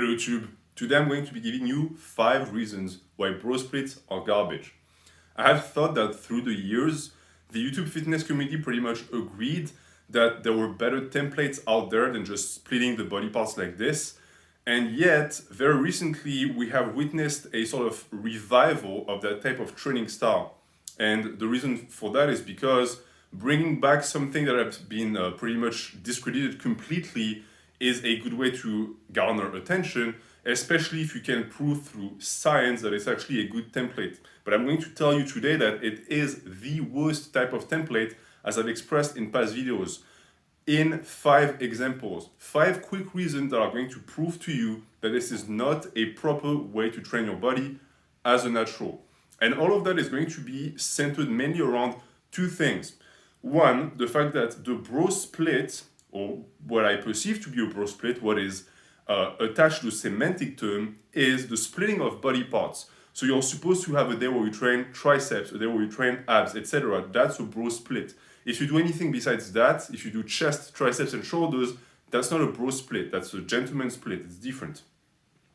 Hello YouTube, today I'm going to be giving you 5 reasons why bro splits are garbage. I have thought that through the years, the YouTube fitness community pretty much agreed that there were better templates out there than just splitting the body parts like this. And yet, very recently, we have witnessed a sort of revival of that type of training style. And the reason for that is because bringing back something that has been pretty much discredited completely is a good way to garner attention, especially if you can prove through science that it's actually a good template. But I'm going to tell you today that it is the worst type of template, as I've expressed in past videos, in 5 examples. 5 quick reasons that are going to prove to you that this is not a proper way to train your body as a natural. And all of that is going to be centered mainly around 2 things. One, the fact that the bro split, or what I perceive to be a bro split, what is attached to the semantic term, is the splitting of body parts. So you're supposed to have a day where you train triceps, a day where you train abs, etc. That's a bro split. If you do anything besides that, if you do chest, triceps, and shoulders, that's not a bro split. That's a gentleman split. It's different.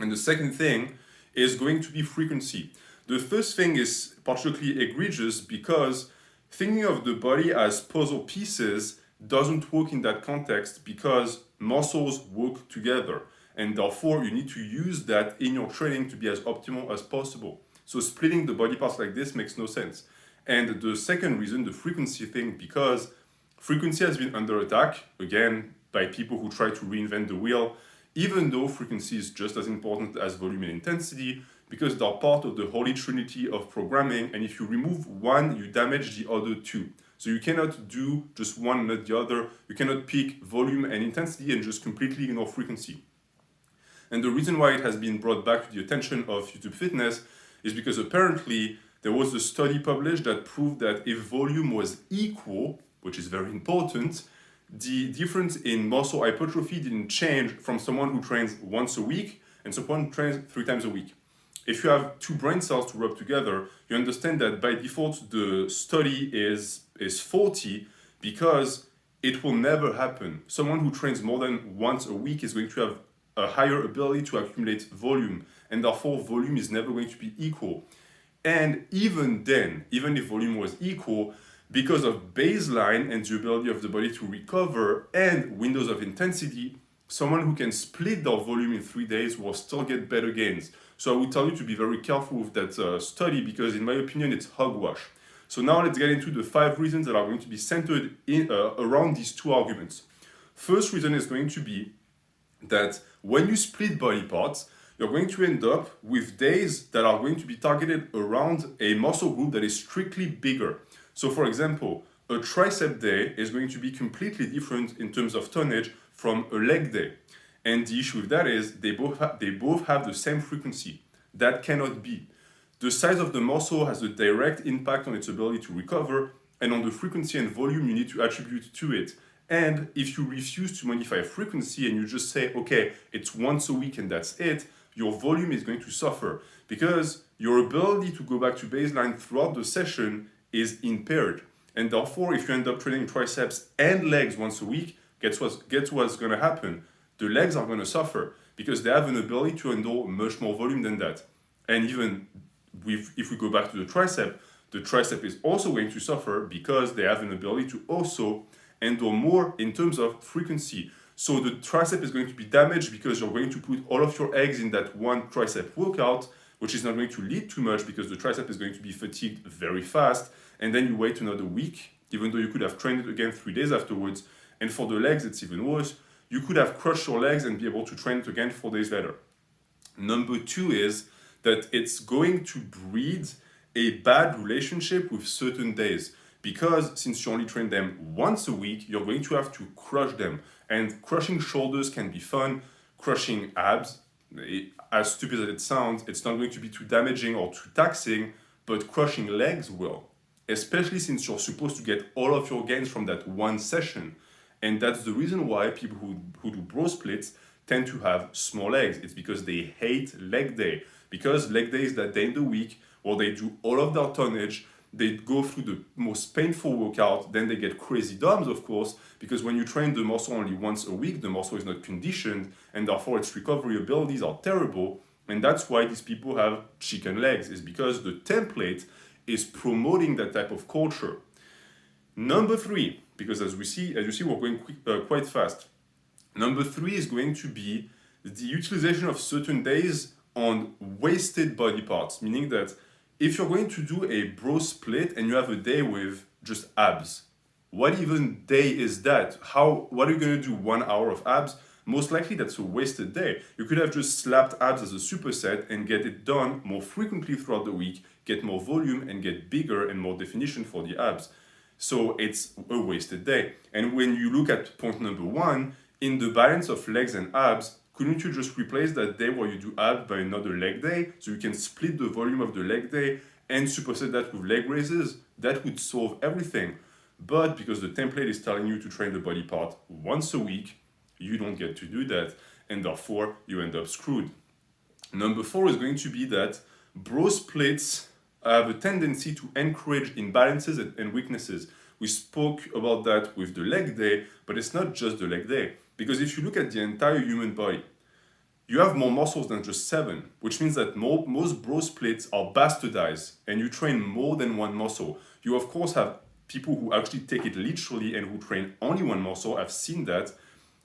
And the second thing is going to be frequency. The first thing is particularly egregious because thinking of the body as puzzle pieces doesn't work in that context because muscles work together. And therefore, you need to use that in your training to be as optimal as possible. So splitting the body parts like this makes no sense. And the second reason, the frequency thing, because frequency has been under attack, again, by people who try to reinvent the wheel, even though frequency is just as important as volume and intensity, because they're part of the holy trinity of programming, and if you remove one, you damage the other two. So you cannot do just one, not the other. You cannot pick volume and intensity and just completely ignore frequency. And the reason why it has been brought back to the attention of YouTube Fitness is because apparently there was a study published that proved that if volume was equal, which is very important, the difference in muscle hypertrophy didn't change from someone who trains once a week and someone who trains 3 times a week. If you have 2 brain cells to rub together, you understand that by default the study is faulty because it will never happen. Someone who trains more than once a week is going to have a higher ability to accumulate volume, and therefore volume is never going to be equal. And even then, even if volume was equal, because of baseline and the ability of the body to recover and windows of intensity, someone who can split their volume in 3 days will still get better gains. So I would tell you to be very careful with that study because in my opinion it's hogwash. So now let's get into the 5 reasons that are going to be centered around these 2 arguments. First reason is going to be that when you split body parts, you're going to end up with days that are going to be targeted around a muscle group that is strictly bigger. So for example, a tricep day is going to be completely different in terms of tonnage from a leg day. And the issue with that is they both have the same frequency. That cannot be. The size of the muscle has a direct impact on its ability to recover, and on the frequency and volume you need to attribute to it. And if you refuse to modify frequency and you just say, okay, it's once a week and that's it, your volume is going to suffer because your ability to go back to baseline throughout the session is impaired. And therefore, if you end up training triceps and legs once a week, guess what's going to happen? The legs are going to suffer because they have an ability to handle much more volume than that. And even if we go back to the tricep is also going to suffer because they have an ability to also handle more in terms of frequency. So the tricep is going to be damaged because you're going to put all of your eggs in that one tricep workout, which is not going to lead too much because the tricep is going to be fatigued very fast. And then you wait another week, even though you could have trained it again 3 days afterwards. And for the legs, it's even worse. You could have crushed your legs and be able to train it again 4 days later. Number 2 is that it's going to breed a bad relationship with certain days. Because since you only train them once a week, you're going to have to crush them. And crushing shoulders can be fun. Crushing abs, as stupid as it sounds, it's not going to be too damaging or too taxing, but crushing legs will. Especially since you're supposed to get all of your gains from that one session. And that's the reason why people who do bro splits tend to have small legs. It's because they hate leg day. Because leg day is that day in the week where they do all of their tonnage, they go through the most painful workout, then they get crazy DOMs, of course, because when you train the muscle only once a week, the muscle is not conditioned, and therefore its recovery abilities are terrible. And that's why these people have chicken legs, is because the template is promoting that type of culture. Number 3, because as you see, we're going quite fast. Number 3 is going to be the utilization of certain days on wasted body parts, meaning that if you're going to do a bro split and you have a day with just abs, what even day is that? What are you going to do 1 hour of abs? Most likely that's a wasted day. You could have just slapped abs as a superset and get it done more frequently throughout the week, get more volume and get bigger and more definition for the abs. So it's a wasted day. And when you look at point number 1, in the balance of legs and abs, couldn't you just replace that day where you do abs by another leg day? So you can split the volume of the leg day and superset that with leg raises? That would solve everything. But because the template is telling you to train the body part once a week, you don't get to do that. And therefore, you end up screwed. Number 4 is going to be that bro splits have a tendency to encourage imbalances and weaknesses. We spoke about that with the leg day, but it's not just the leg day. Because if you look at the entire human body, you have more muscles than just 7, which means that most bro splits are bastardized and you train more than one muscle. You, of course, have people who actually take it literally and who train only one muscle. I've seen that.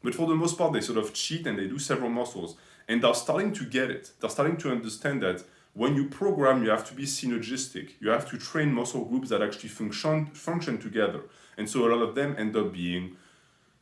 But for the most part, they sort of cheat and they do several muscles. And they're starting to get it. They're starting to understand that when you program, you have to be synergistic. You have to train muscle groups that actually function together. And so a lot of them end up being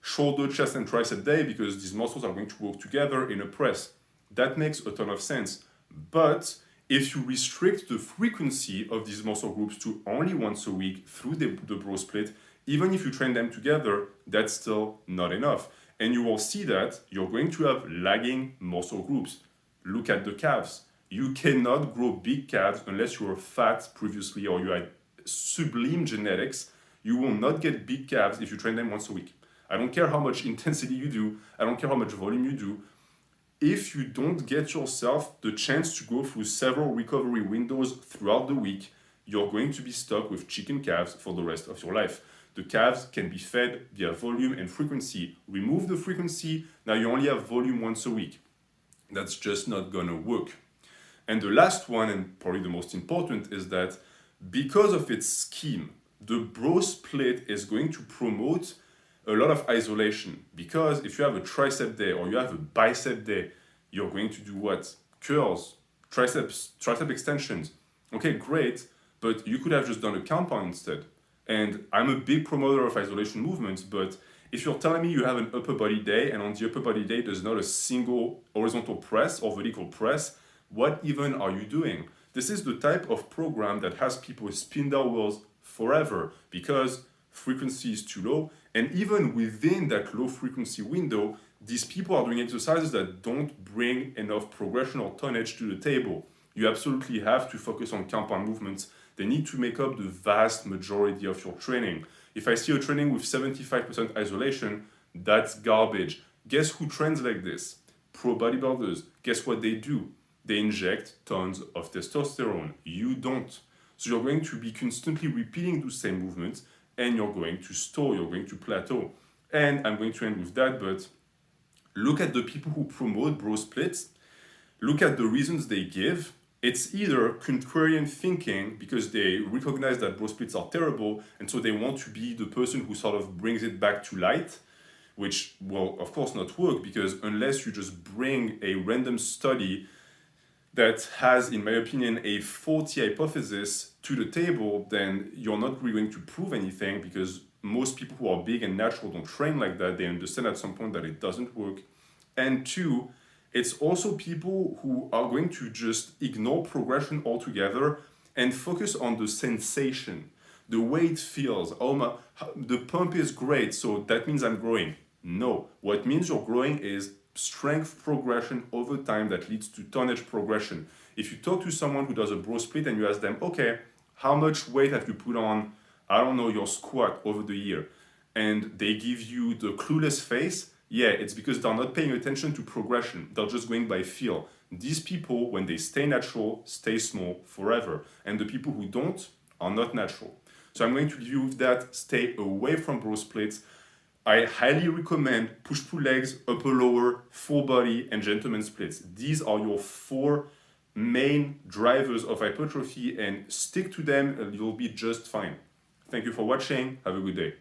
shoulder, chest, and tricep day because these muscles are going to work together in a press. That makes a ton of sense. But if you restrict the frequency of these muscle groups to only once a week through the bro split, even if you train them together, that's still not enough. And you will see that you're going to have lagging muscle groups. Look at the calves. You cannot grow big calves unless you were fat previously or you had sublime genetics. You will not get big calves if you train them once a week. I don't care how much intensity you do. I don't care how much volume you do. If you don't get yourself the chance to go through several recovery windows throughout the week, you're going to be stuck with chicken calves for the rest of your life. The calves can be fed via volume and frequency. Remove the frequency, now you only have volume once a week. That's just not gonna work. And the last one, and probably the most important, is that because of its scheme, the bro split is going to promote a lot of isolation. Because if you have a tricep day or you have a bicep day, you're going to do what? Curls, tricep extensions. Okay, great, but you could have just done a compound instead. And I'm a big promoter of isolation movements, but if you're telling me you have an upper body day and on the upper body day there's not a single horizontal press or vertical press, what even are you doing? This is the type of program that has people spin their wheels forever because frequency is too low. And even within that low frequency window, these people are doing exercises that don't bring enough progression or tonnage to the table. You absolutely have to focus on compound movements. They need to make up the vast majority of your training. If I see a training with 75% isolation, that's garbage. Guess who trains like this? Pro bodybuilders. Guess what they do? They inject tons of testosterone. You don't. So you're going to be constantly repeating those same movements and you're going to stall, you're going to plateau. And I'm going to end with that, but look at the people who promote bro splits. Look at the reasons they give. It's either contrarian thinking because they recognize that bro splits are terrible and so they want to be the person who sort of brings it back to light, which will of course not work because unless you just bring a random study that has, in my opinion, a faulty hypothesis to the table, then you're not really going to prove anything because most people who are big and natural don't train like that. They understand at some point that it doesn't work. And 2, it's also people who are going to just ignore progression altogether and focus on the sensation, the way it feels. Oh, the pump is great, so that means I'm growing. No, what means you're growing is strength progression over time that leads to tonnage progression. If you talk to someone who does a bro split and you ask them, okay, how much weight have you put on, I don't know, your squat over the year? And they give you the clueless face, yeah, it's because they're not paying attention to progression. They're just going by feel. These people, when they stay natural, stay small forever. And the people who don't are not natural. So I'm going to leave you with that. Stay away from bro splits. I highly recommend push-pull legs, upper lower, full body, and gentleman splits. These are your 4 main drivers of hypertrophy, and stick to them and you'll be just fine. Thank you for watching. Have a good day.